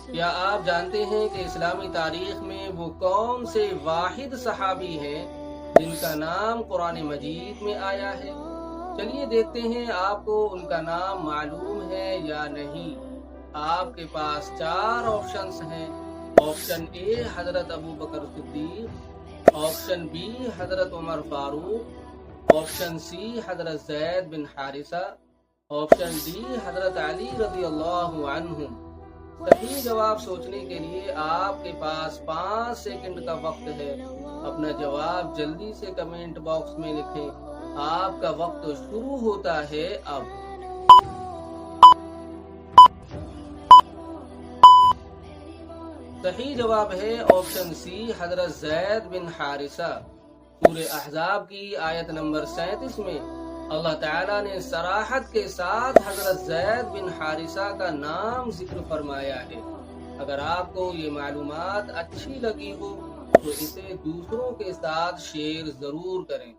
کیا آپ جانتے ہیں کہ اسلامی تاریخ میں وہ کون سے واحد صحابی ہیں جن کا نام قرآن مجید میں آیا ہے؟ چلیے دیکھتے ہیں آپ کو ان کا نام معلوم ہے یا نہیں۔ آپ کے پاس 4 آپشنز ہیں۔ آپشن اے حضرت ابو بکر صدیق، آپشن بی حضرت عمر فاروق، آپشن سی حضرت زید بن حارثہ، آپشن ڈی حضرت علی رضی اللہ عنہ۔ صحیح جواب سوچنے کے لیے آپ کے پاس 5 سیکنڈ کا وقت ہے۔ اپنا جواب جلدی سے کمنٹ باکس میں لکھیں۔ آپ کا وقت شروع ہوتا ہے اب۔ صحیح جواب ہے آپشن سی حضرت زید بن حارثہ۔ سورہ احزاب کی آیت نمبر 37 میں اللہ تعالیٰ نے صراحت کے ساتھ حضرت زید بن حارثہ کا نام ذکر فرمایا ہے۔ اگر آپ کو یہ معلومات اچھی لگی ہو تو اسے دوسروں کے ساتھ شیئر ضرور کریں۔